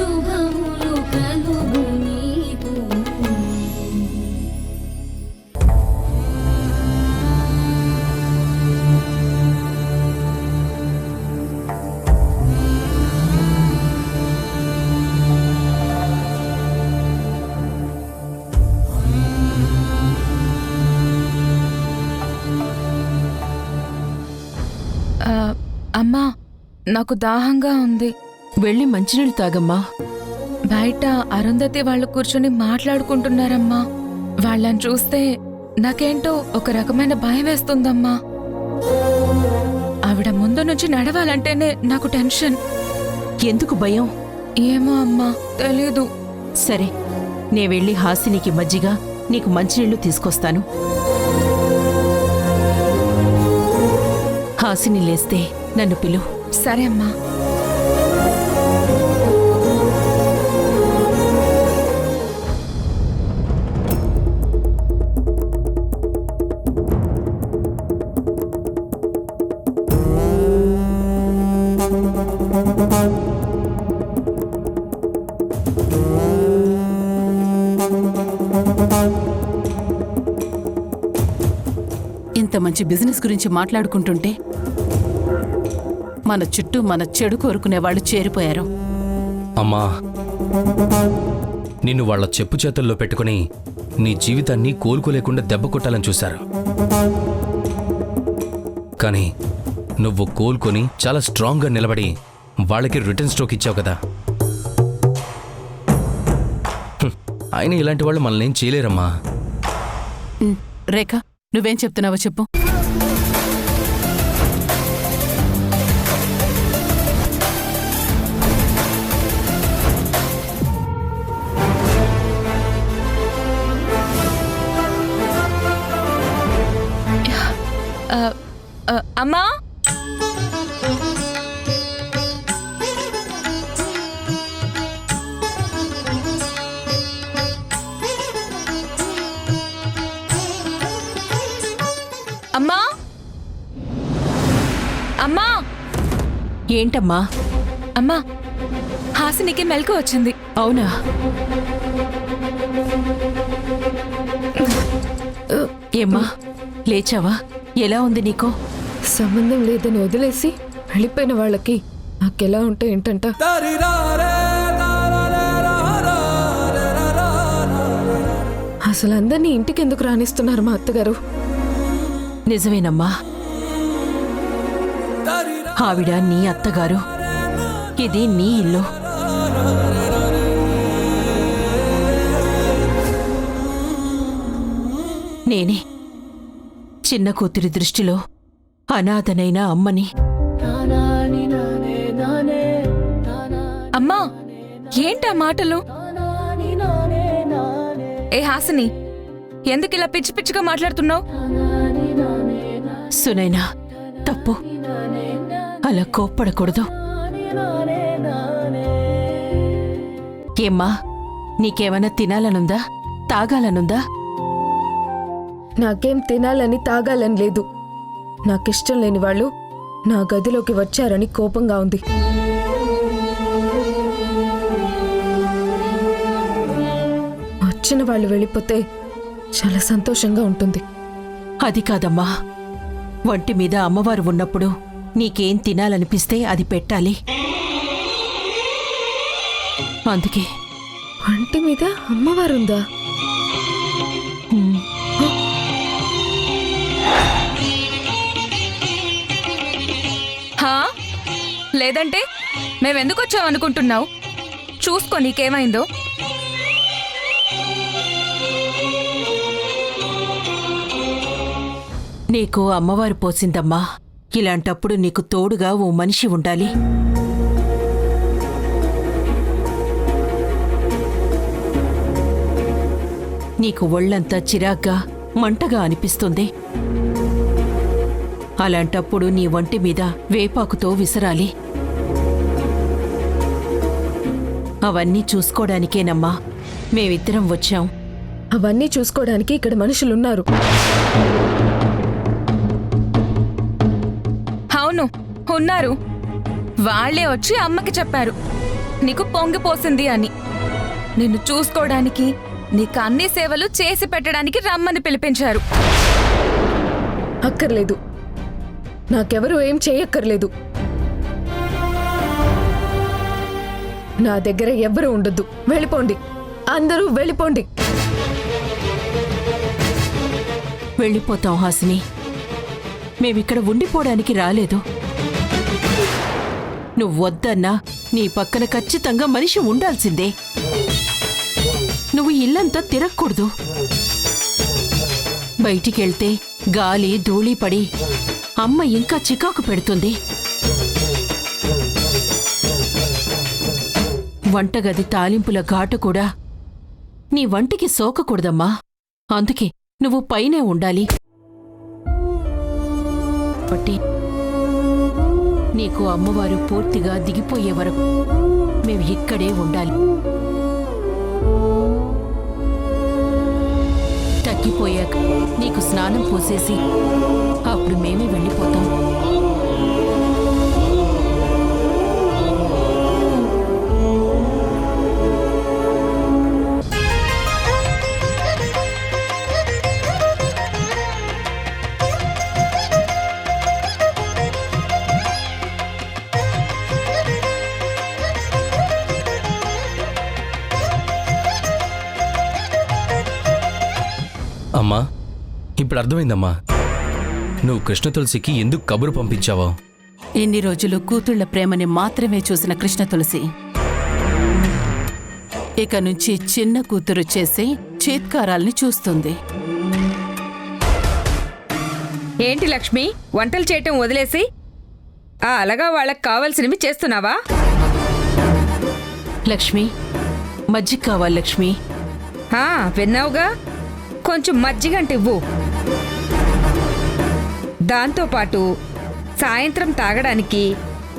శుభములు కలుగు నీకు. అమ్మా, నాకు దాహంగా ఉంది. వెళ్ళి మంచినీళ్ళు తాగమ్మా. బయట అరుంధతి వాళ్ళు కూర్చొని మాట్లాడుకుంటున్నారమ్మా. వాళ్ళని చూస్తే నాకేంటో ఒక రకమైన భయం వేస్తుందమ్మా. ఆవిడ ముందు నుంచి నడవాలంటేనే నాకు టెన్షన్. ఎందుకు భయం? ఏమో అమ్మా, తెలీదు. సరే, నే వెళ్ళి హాసినికి మజ్జిగ, నీకు మంచినీళ్లు తీసుకొస్తాను. హాసిని లేస్తే నన్ను పిలు. సరే అమ్మా. ఇంత మంచి బిజినెస్ గురించి మాట్లాడుకుంటుంటే మన చుట్టూ మన చెడు కోరుకునే వాళ్ళు చేరిపోయారు. అమ్మా, నిన్ను వాళ్ళ చెప్పు చేతుల్లో పెట్టుకుని నీ జీవితాన్ని కోలుకోలేకుండా దెబ్బ కొట్టాలని చూశారు. కానీ నువ్వు కోలుకొని చాలా స్ట్రాంగ్గా నిలబడి వాళ్ళకి రిటర్న్ స్ట్రోక్ ఇచ్చావు కదా. అయినా ఇలాంటి వాళ్ళు మనల్ని ఏం చేయలేరమ్మా. రేఖ, నువ్వేం చెప్తున్నావో చెప్పు. అమ్మా, అమ్మా, అమ్మా. ఏంటమ్మా? అమ్మా, హాసినికి మెలకు వచ్చింది. అవునా? ఏమ్మా, లేచావా? ఎలా ఉంది నీకో? సంబంధం లేదని వదిలేసి వెళ్ళిపోయిన వాళ్ళకి నాకెలా ఉంటే ఏంటంట. అసలు అందరినీ ఇంటికి ఎందుకు రానిస్తున్నారు మా అత్తగారు? నిజమేనమ్మా, ఆవిడ నీ అత్తగారు, ఇది నీ ఇల్లు. నేనే చిన్న కూతురి దృష్టిలో అనాథనైన అమ్మని. అమ్మా, ఏంటా మాటలు? ఏ హాసిని, ఎందుకు ఇలా పిచ్చి పిచ్చిగా మాట్లాడుతున్నావు? సునైనా, తప్పు. అలా కోప్పడకూడదు. ఏమ్మా, నీకేమైనా తినాలనుందా? తాగాలనుందా? నాకేం తినాలని తాగాలని లేదు. నాకిష్టం లేని వాళ్ళు నా గదిలోకి వచ్చారని కోపంగా ఉంది. వచ్చిన వాళ్ళు వెళ్ళిపోతే చాలా సంతోషంగా ఉంటుంది. అది కాదమ్మా, వంటి మీద అమ్మవారు ఉన్నప్పుడు నీకేం తినాలనిపిస్తే అది పెట్టాలి. అందుకే. వంటి మీద అమ్మవారుందా? లేదంటే మేమెందుకు వచ్చామనుకుంటున్నావు? చూసుకో నీకేమైందో. నీకు అమ్మవారు పోసిందమ్మా. ఇలాంటప్పుడు నీకు తోడుగా ఓ మనిషి ఉండాలి. నీకు ఒళ్ళంతా చిరాగ్గా, మంటగా అనిపిస్తుంది. అలాంటప్పుడు నీ వంటి మీద వేపాకుతో విసరాలి. అవన్నీ చూసుకోడానికేనమ్మా మేమిద్దరం వచ్చాం. అవన్నీ చూసుకోవడానికి ఇక్కడ మనుషులున్నారు. అవును, ఉన్నారు. వాళ్లే వచ్చి అమ్మకి చెప్పారు. నీకు పొంగిపోసింది అని. నిన్ను చూసుకోవడానికి, నీకు అన్ని సేవలు చేసి పెట్టడానికి రమ్మని పిలిపించారు. అక్కర్లేదు, నాకెవరూ ఏం చేయక్కర్లేదు. నా దగ్గర ఎవ్వరూ ఉండొద్దు. వెళ్ళిపోండి, అందరూ వెళ్ళిపోండి. వెళ్ళిపోతాం హాసిని. మేమిక్కడ ఉండిపోవడానికి రాలేదు. నువ్వు వద్దన్నా నీ పక్కన ఖచ్చితంగా మనిషి ఉండాల్సిందే. నువ్వు ఇల్లంతా తిరగకూడదు. బయటికెళ్తే గాలి ధూళి పడి అమ్మ ఇంకా చికాకు పెడుతుంది. వంటగది తాలింపుల ఘాటు కూడా నీ వంటికి సోకకూడదమ్మా. అందుకే నువ్వు పైనే ఉండాలి. కాబట్టి నీకు అమ్మవారు పూర్తిగా దిగిపోయే వరకు మేము ఇక్కడే ఉండాలి. తగ్గిపోయాక నీకు స్నానం పోసేసి అప్పుడు మేమే వెళ్ళిపోతాం. అమ్మా, ఇప్పుడు అర్థమైందమ్మా నువ్వు కృష్ణ తులసికి ఎందుకు కబురు పంపించావో. ఇన్ని రోజులు కూతుళ్ల ప్రేమని మాత్రమే చూసిన కృష్ణ తులసి ఇక నుంచి చిన్న కూతురు చేసే చేత్కారాల్ని చూస్తుంది. ఏంటి లక్ష్మి, వంటలు చేయటం వదిలేసి అలాగా వాళ్ళకి కావాల్సినవి చేస్తున్నావా? లక్ష్మి, మజ్జిగ కావాలి లక్ష్మి. విన్నావుగా, కొంచెం మజ్జిగంట ఇవ్వు. దాంతోపాటు సాయంత్రం తాగడానికి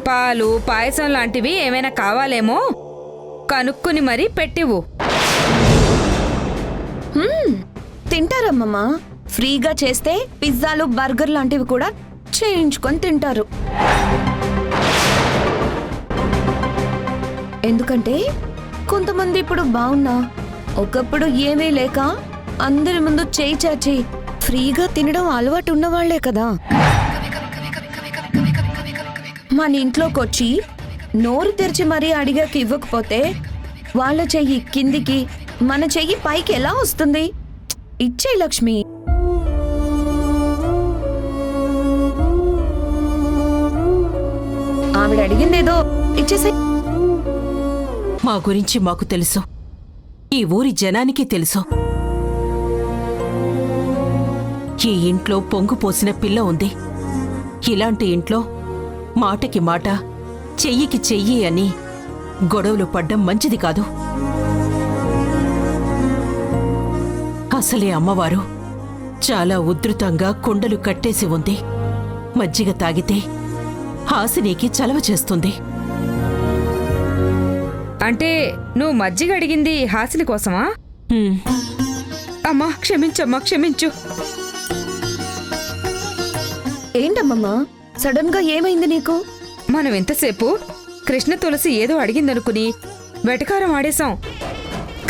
పాలు, పాయసం లాంటివి ఏమైనా కావాలేమో కనుక్కుని మరీ పెట్టివ్వు. తింటారమ్మమ్మ. ఫ్రీగా చేస్తే పిజ్జాలు, బర్గర్ లాంటివి కూడా చేయించుకొని తింటారు. ఎందుకంటే కొంతమంది ఇప్పుడు బాగున్నా ఒకప్పుడు ఏమీ లేక అందరి ముందు చేయి చాచి ఫ్రీగా తినడం అలవాటు ఉన్నవాళ్లే కదా. మన ఇంట్లోకొచ్చి నోరు తెరిచి మరీ అడిగాక ఇవ్వకపోతే వాళ్ళ చెయ్యి కిందికి, మన చెయ్యి పైకి ఎలా వస్తుంది? ఇచ్చే లక్ష్మి. ఆవిడ అడిగిందేదో ఇచ్చేసే. మా గురించి మాకు తెలుసు, ఈ ఊరి జనానికి తెలుసు. ఈ ఇంట్లో పొంగు పోసిన పిల్ల ఉంది. ఇలాంటి ఇంట్లో మాటకి మాట, చెయ్యికి చెయ్యి అని గొడవలు పడ్డం మంచిది కాదు. అసలే అమ్మవారు చాలా ఉధృతంగా కుండలు కట్టేసి ఉంది. మజ్జిగ తాగితే హాసినికి చలవ చేస్తుంది. అంటే నువ్వు మజ్జిగ అడిగింది హాసిని కోసమా? అమ్మా క్షమించమ్మా, క్షమించు. ఏంటమ్మమ్మా, సడన్ గా ఏమైంది నీకు? మనం ఎంతసేపు కృష్ణ తులసి ఏదో అడిగిందనుకుని వెటకారం ఆడేశాం.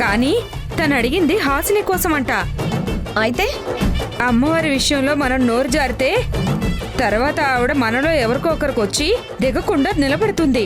కానీ తను అడిగింది హాసిని కోసమంట. అయితే అమ్మవారి విషయంలో మనం నోరు జారితే తర్వాత ఆవిడ మనలో ఎవరికో ఒకరికి వచ్చి దిగకుండా నిలబడుతుంది.